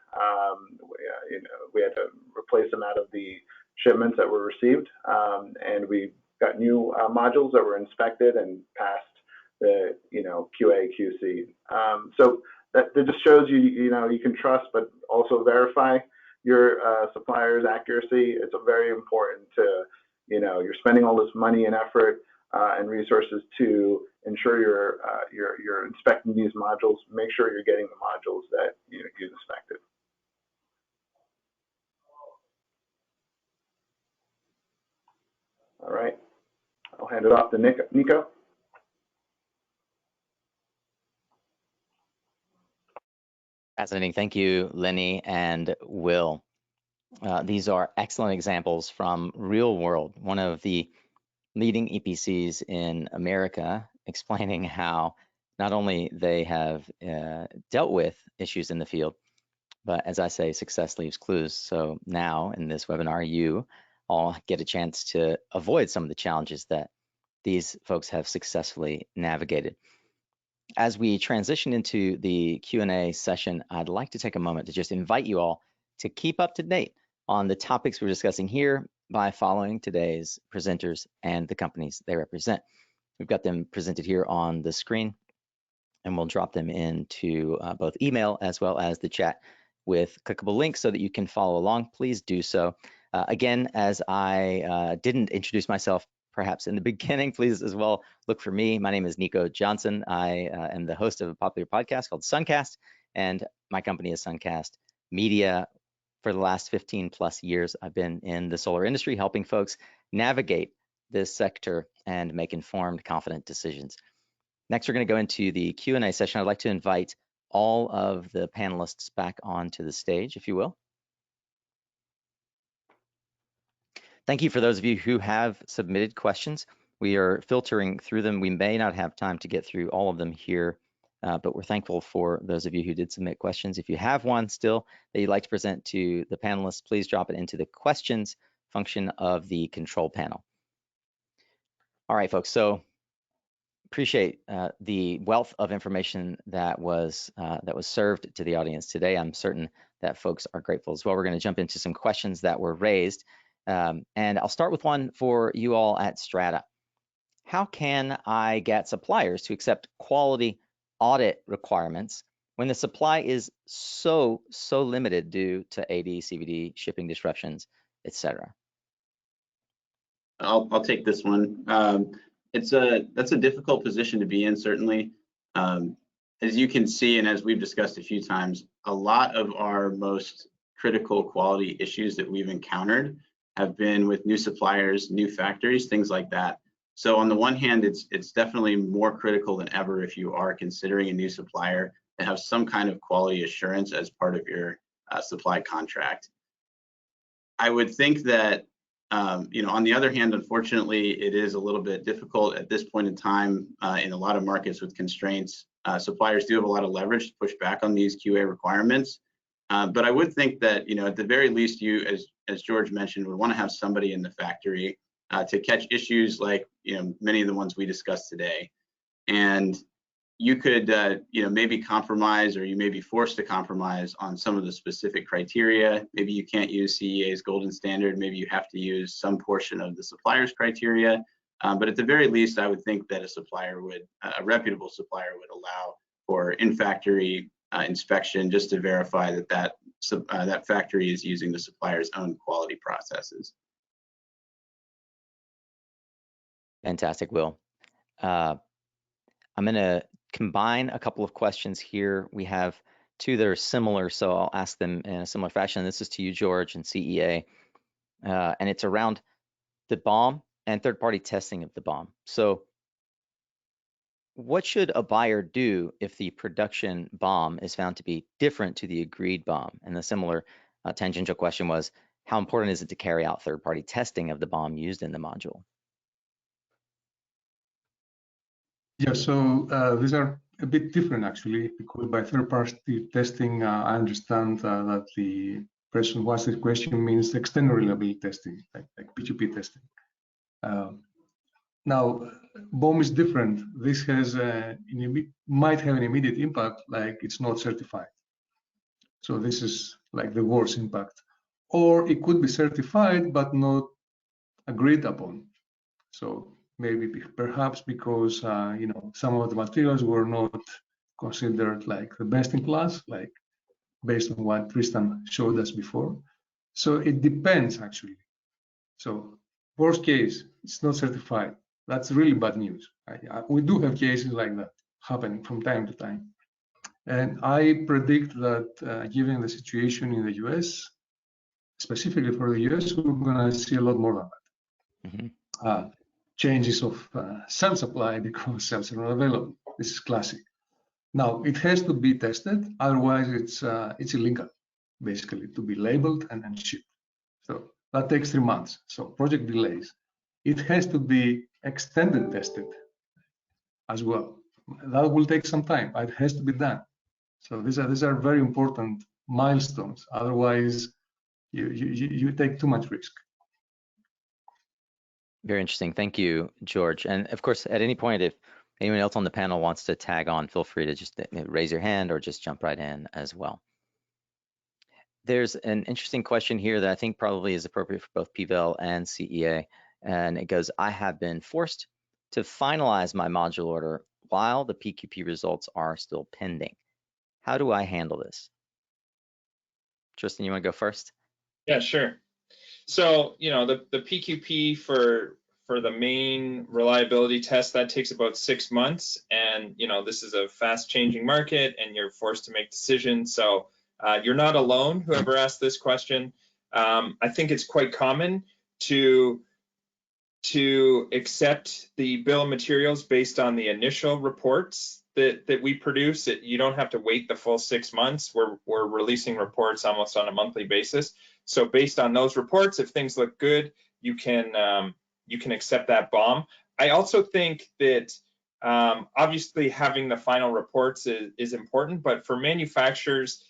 we had to replace them out of the shipments that were received. And we got new modules that were inspected and passed the, QA, QC. So that just shows you, you can trust, but also verify your supplier's accuracy. It's very important to, you're spending all this money and effort and resources to ensure you're inspecting these modules. Make sure you're getting the modules that you inspected. All right, I'll hand it off to Nico. Fascinating. Thank you, Lenny and Will. These are excellent examples from real world, one of the leading EPCs in America, explaining how not only they have dealt with issues in the field, but as I say, success leaves clues. So now in this webinar, you all get a chance to avoid some of the challenges that these folks have successfully navigated. As we transition into the Q&A session, I'd like to take a moment to just invite you all to keep up to date on the topics we're discussing here by following today's presenters and the companies they represent. We've got them presented here on the screen, and we'll drop them into both email as well as the chat with clickable links so that you can follow along. Please do so. Again, as I didn't introduce myself perhaps in the beginning, please as well look for me. My name is Nico Johnson. I am the host of a popular podcast called Suncast, and my company is Suncast Media. For the last 15 plus years, I've been in the solar industry, helping folks navigate this sector and make informed, confident decisions. Next, we're going to go into the Q&A session. I'd like to invite all of the panelists back onto the stage, if you will. Thank you for those of you who have submitted questions. We are filtering through them. We may not have time to get through all of them here, but we're thankful for those of you who did submit questions. If you have one still that you'd like to present to the panelists, please drop it into the questions function of the control panel. All right, folks, so appreciate the wealth of information that was served to the audience today. I'm certain that folks are grateful as well. We're going to jump into some questions that were raised. And I'll start with one for you all at Strata. How can I get suppliers to accept quality audit requirements when the supply is so limited due to AD, CVD, shipping disruptions, etc.? I'll take this one. That's a difficult position to be in, certainly. As you can see, and as we've discussed a few times, a lot of our most critical quality issues that we've encountered have been with new suppliers, new factories, things like that. So on the one hand, it's definitely more critical than ever if you are considering a new supplier to have some kind of quality assurance as part of your supply contract. I would think that, on the other hand, unfortunately, it is a little bit difficult at this point in time in a lot of markets with constraints. Suppliers do have a lot of leverage to push back on these QA requirements. But I would think that, at the very least, you, as George mentioned, would want to have somebody in the factory to catch issues like, many of the ones we discussed today. And you could, maybe compromise, or you may be forced to compromise on some of the specific criteria. Maybe you can't use CEA's golden standard. Maybe you have to use some portion of the supplier's criteria. But at the very least, I would think that a reputable supplier would allow for in-factory inspection just to verify that factory is using the supplier's own quality processes. Fantastic, Will. I'm going to combine a couple of questions here. We have two that are similar, so I'll ask them in a similar fashion. This is to you, George, and CEA, and it's around the BOM and third-party testing of the BOM. So what should a buyer do if the production BOM is found to be different to the agreed BOM? And the similar tangential question was, how important is it to carry out third-party testing of the BOM used in the module? Yeah, so these are a bit different actually, because by third-party testing, I understand that the person who asked the question means external reliability testing, like P2P testing. Now, BOM is different. This has might have an immediate impact, like it's not certified. So this is like the worst impact. Or it could be certified but not agreed upon. So maybe perhaps because some of the materials were not considered like the best in class, like based on what Tristan showed us before. So it depends actually. So worst case, it's not certified. That's really bad news. We do have cases like that happening from time to time. And I predict that given the situation in the US, specifically for the US, we're going to see a lot more than that. Mm-hmm. Changes of cell supply because cells are not available. This is classic. Now, it has to be tested, otherwise it's illegal, basically, to be labeled and shipped. So that takes 3 months. So project delays. It has to be extended tested as well. That will take some time, but it has to be done. So these are very important milestones. Otherwise, you take too much risk. Very interesting. Thank you, George. And of course, at any point, if anyone else on the panel wants to tag on, feel free to just raise your hand or just jump right in as well. There's an interesting question here that I think probably is appropriate for both PVEL and CEA. And it goes, I have been forced to finalize my module order while the PQP results are still pending. How do I handle this? Tristan, you want to go first? Yeah, sure. So, the PQP for the main reliability test, that takes about 6 months. And, this is a fast changing market and you're forced to make decisions. So you're not alone, whoever asked this question. I think it's quite common to to accept the bill of materials based on the initial reports that we produce. You don't have to wait the full 6 months. We're releasing reports almost on a monthly basis. So based on those reports, if things look good, you can accept that BOM. I also think that obviously having the final reports is important, but for manufacturers,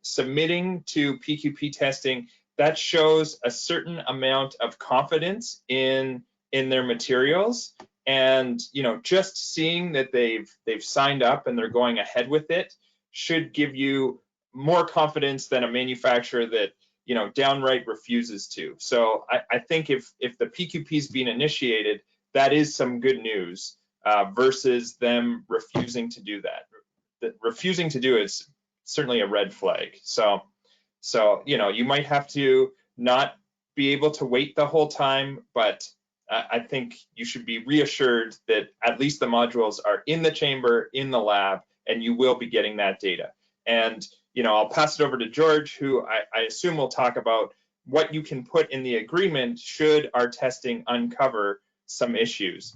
submitting to PQP testing, that shows a certain amount of confidence in their materials, and just seeing that they've signed up and they're going ahead with it should give you more confidence than a manufacturer that downright refuses to. So I think if the PQP is being initiated, that is some good news versus them refusing to do that. Refusing to do it is certainly a red flag. So you might have to not be able to wait the whole time, but I think you should be reassured that at least the modules are in the chamber, in the lab, and you will be getting that data. And I'll pass it over to George, who I assume will talk about what you can put in the agreement should our testing uncover some issues.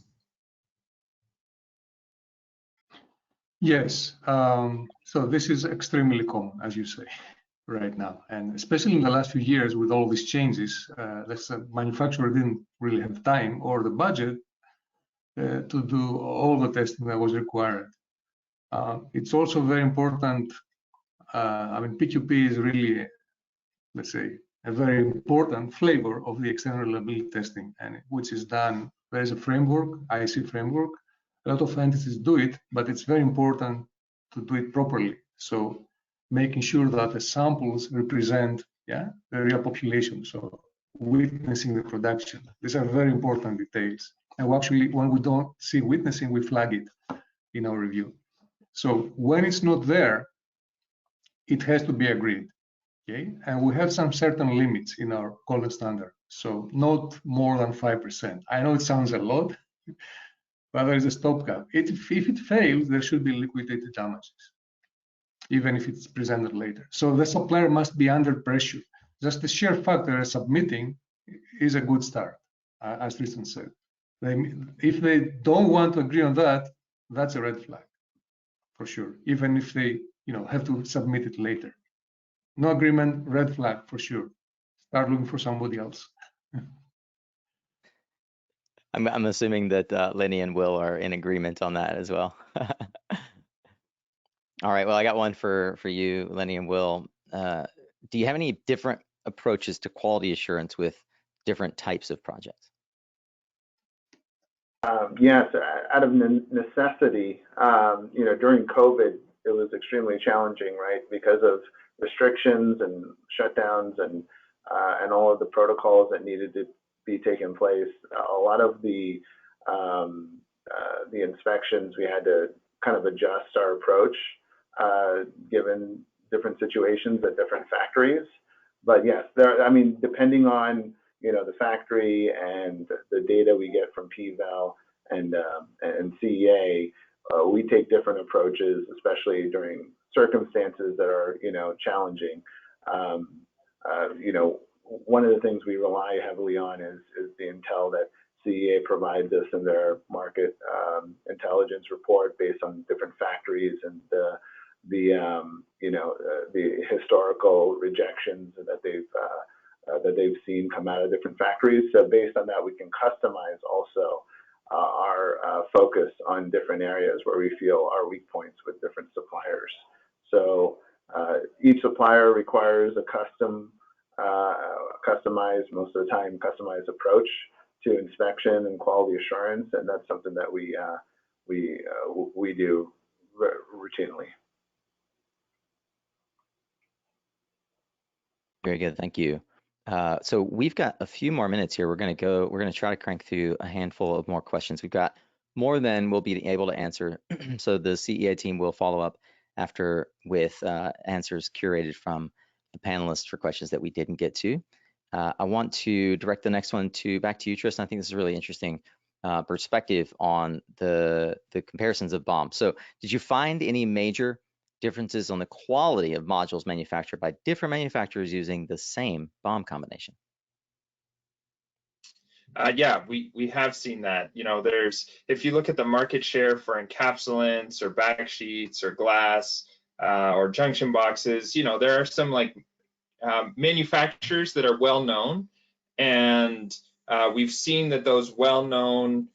Yes, so this is extremely common, as you say, right now, and especially in the last few years with all these changes, the manufacturer didn't really have time or the budget to do all the testing that was required. It's also very important. PQP is really, let's say, a very important flavor of the external reliability testing, and which is done. There is a framework, IC framework. A lot of entities do it, but it's very important to do it properly. So making sure that the samples represent the real population. So witnessing the production. These are very important details. And actually, when we don't see witnessing, we flag it in our review. So when it's not there, it has to be agreed. Okay, and we have some certain limits in our golden standard. So not more than 5%. I know it sounds a lot, but there is a stopgap. If it fails, there should be liquidated damages, even if it's presented later. So the supplier must be under pressure. Just the sheer fact that they're submitting is a good start, as Tristan said. If they don't want to agree on that, that's a red flag, for sure, even if they have to submit it later. No agreement, red flag for sure. Start looking for somebody else. I'm assuming that Lenny and Will are in agreement on that as well. All right, well, I got one for you, Lenny and Will. Do you have any different approaches to quality assurance with different types of projects? Yes, out of necessity, during COVID, it was extremely challenging, right? Because of restrictions and shutdowns and all of the protocols that needed to be taken place. A lot of the inspections, we had to kind of adjust our approach given different situations at different factories. But yes, depending on the factory and the data we get from PVEL and CEA, we take different approaches, especially during circumstances that are challenging. One of the things we rely heavily on is the intel that CEA provides us in their market intelligence report based on different factories and the historical rejections that they've seen come out of different factories. So based on that, we can customize also our focus on different areas where we feel are weak points with different suppliers. So each supplier requires a customized, most of the time, customized approach to inspection and quality assurance, and that's something that we do routinely. Very good, thank you. So we've got a few more minutes here. We're going to try to crank through a handful of more questions. We've got more than we'll be able to answer. So the CEA team will follow up after with answers curated from the panelists for questions that we didn't get to. I want to direct the next one back to you, Tristan. I think this is a really interesting perspective on the comparisons of BOM. So did you find any major differences on the quality of modules manufactured by different manufacturers using the same BOM combination? Yeah, we have seen that. You know, if you look at the market share for encapsulants or backsheets or glass or junction boxes, you know, there are some like manufacturers that are well known, and we've seen that those well known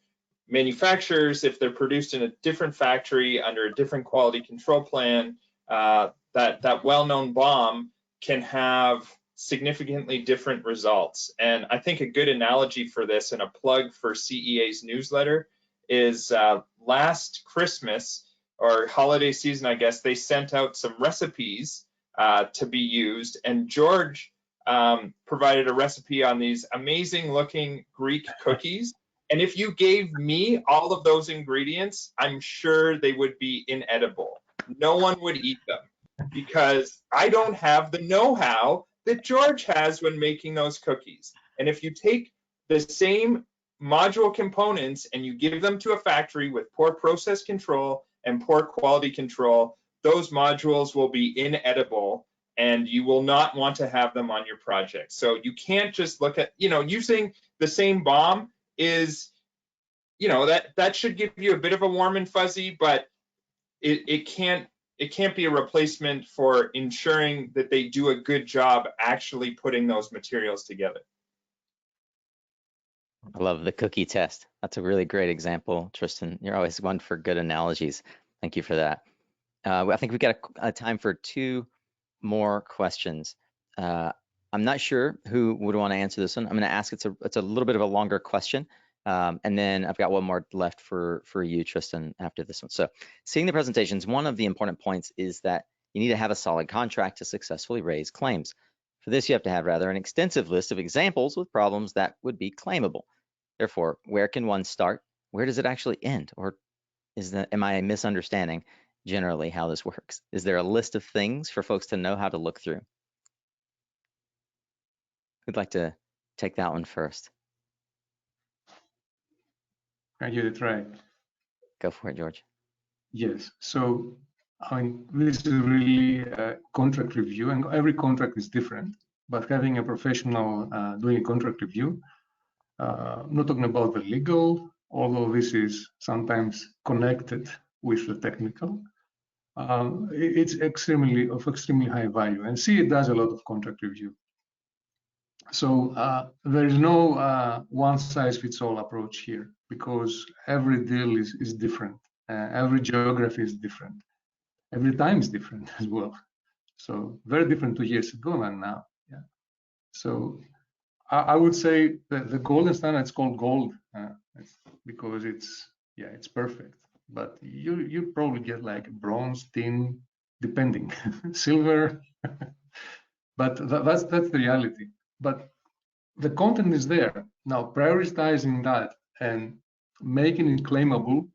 manufacturers, if they're produced in a different factory under a different quality control plan, that well known BOM can have significantly different results. And I think a good analogy for this and a plug for CEA's newsletter is last Christmas or holiday season, I guess, they sent out some recipes to be used, and George provided a recipe on these amazing looking Greek cookies. And if you gave me all of those ingredients, I'm sure they would be inedible. No one would eat them because I don't have the know-how that George has when making those cookies. And if you take the same module components and you give them to a factory with poor process control and poor quality control, those modules will be inedible and you will not want to have them on your project. So you can't just look at, you know, using the same BOM is, you know, that should give you a bit of a warm and fuzzy, but it can't be a replacement for ensuring that they do a good job actually putting those materials together. I love the cookie test. That's a really great example, Tristan. You're always one for good analogies. Thank you for that. I think we got a time for two more questions. I'm not sure who would want to answer this one. I'm going to ask. It's a little bit of a longer question, and then I've got one more left for you, Tristan, after this one. So, seeing the presentations, one of the important points is that you need to have a solid contract to successfully raise claims. For this, you have to have rather an extensive list of examples with problems that would be claimable. Therefore, where can one start? Where does it actually end? Or am I misunderstanding generally how this works? Is there a list of things for folks to know how to look through? Who'd like to take that one first? I get it right. Go for it, George. Yes. So, I mean, this is really a contract review, and every contract is different. But having a professional doing a contract review, not talking about the legal, although this is sometimes connected with the technical, it's extremely high value. And CEA does a lot of contract review. So there is no one-size-fits-all approach here, because every deal is different. Every geography is different. Every time is different as well. So very different 2 years ago than now. Yeah. So I would say that the golden standard is called gold, because it's perfect. But you probably get like bronze, tin, depending, silver. But that's the reality. But the content is there. Now, prioritizing that and making it claimable,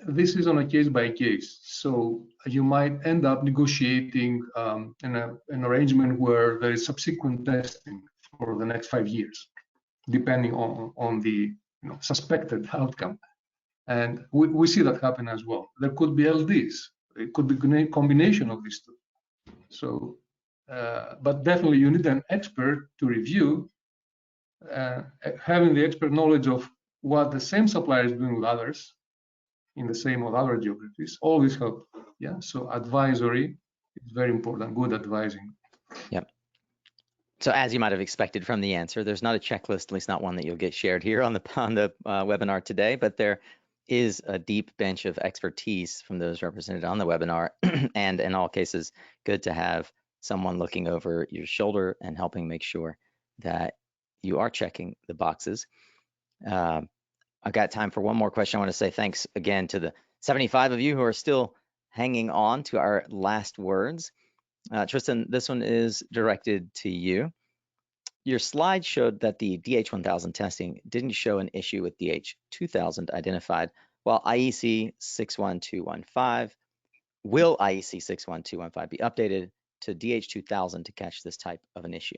this is on a case by case. So you might end up negotiating an arrangement where there is subsequent testing for the next 5 years, depending on the suspected outcome. And we see that happen as well. There could be LDs. It could be a combination of these two. So, but definitely you need an expert to review. Having the expert knowledge of what the same supplier is doing with others in the same or other geographies always help. Yeah. So advisory is very important. Good advising. Yep. So as you might have expected from the answer, there's not a checklist, at least not one that you'll get shared here on the webinar today, but there is a deep bench of expertise from those represented on the webinar, and in all cases, good to have someone looking over your shoulder and helping make sure that you are checking the boxes. I've got time for one more question. I want to say thanks again to the 75 of you who are still hanging on to our last words. Tristan, this one is directed to you. Your slide showed that the DH1000 testing didn't show an issue with DH2000 identified, while IEC 61215. Will IEC 61215 be updated to DH2000 to catch this type of an issue?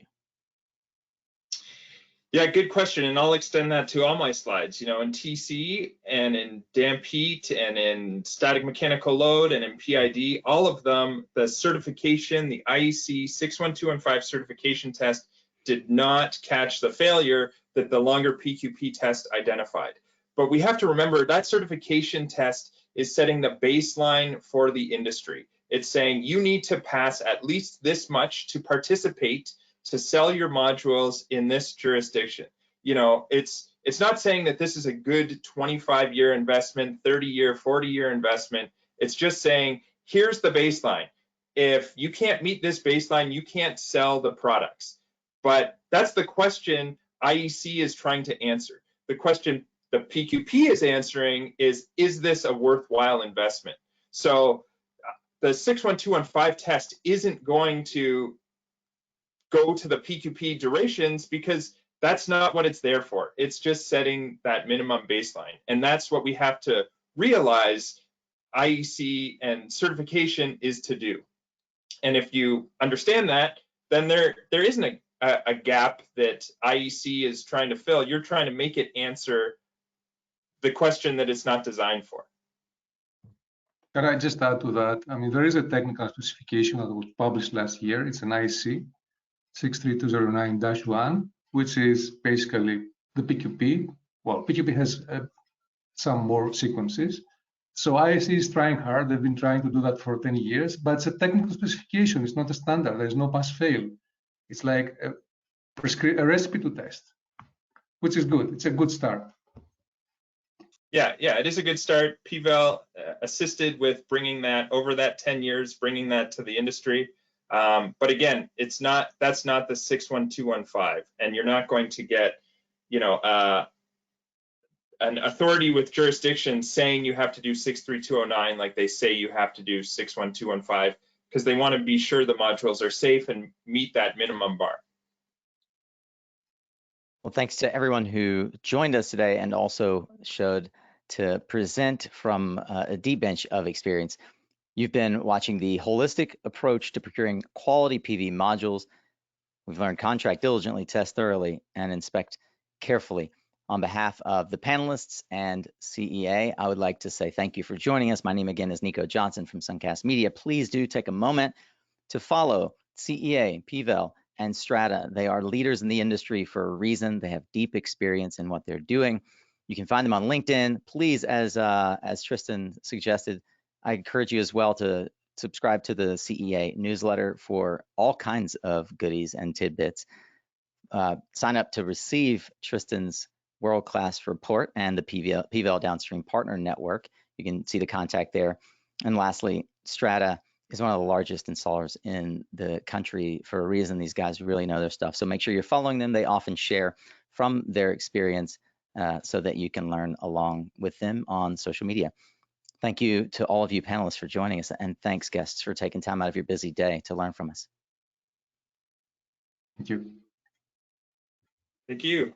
Yeah, good question, and I'll extend that to all my slides. You know, in TC and in damp heat and in static mechanical load and in PID, all of them, the certification, the IEC 61215 certification test did not catch the failure, that the longer PQP test identified. But we have to remember that certification test is setting the baseline for the industry. It's saying you need to pass at least this much to participate, to sell your modules in this jurisdiction. You know, it's not saying that this is a good 25-year investment, 30-year, 40-year investment. It's just saying, here's the baseline. If you can't meet this baseline, you can't sell the products. But that's the question IEC is trying to answer. The question the PQP is answering is this a worthwhile investment? So the 61215 test isn't going to go to the PQP durations because that's not what it's there for. It's just setting that minimum baseline. And that's what we have to realize IEC and certification is to do. And if you understand that, then there isn't a gap that IEC is trying to fill. You're trying to make it answer the question that it's not designed for. Can I just add to that? I mean, there is a technical specification that was published last year. It's an IEC 63209-1, which is basically the PQP. Well, PQP has some more sequences. So IEC is trying hard. They've been trying to do that for 10 years, but it's a technical specification. It's not a standard. There's no pass-fail. It's like a recipe to test, which is good. It's a good start. Yeah, it is a good start. PVEL assisted with bringing that over that 10 years, bringing that to the industry. But again, that's not the 61215, and you're not going to get, you know, an authority with jurisdiction saying you have to do 63209 like they say you have to do 61215, because they want to be sure the modules are safe and meet that minimum bar. Well, thanks to everyone who joined us today and also showed to present from a deep bench of experience. You've been watching the holistic approach to procuring quality PV modules. We've learned contract diligently, test thoroughly, and inspect carefully. On behalf of the panelists and CEA, I would like to say thank you for joining us. My name again is Nico Johnson from Suncast Media. Please do take a moment to follow CEA, PVEL, and Strata. They are leaders in the industry for a reason. They have deep experience in what they're doing. You can find them on LinkedIn. Please, as Tristan suggested, I encourage you as well to subscribe to the CEA newsletter for all kinds of goodies and tidbits. Sign up to receive Tristan's world-class report and the PVEL Downstream Partner Network. You can see the contact there. And lastly, Strata is one of the largest installers in the country for a reason. These guys really know their stuff. So make sure you're following them. They often share from their experience so that you can learn along with them on social media. Thank you to all of you panelists for joining us, and thanks guests for taking time out of your busy day to learn from us. Thank you. Thank you.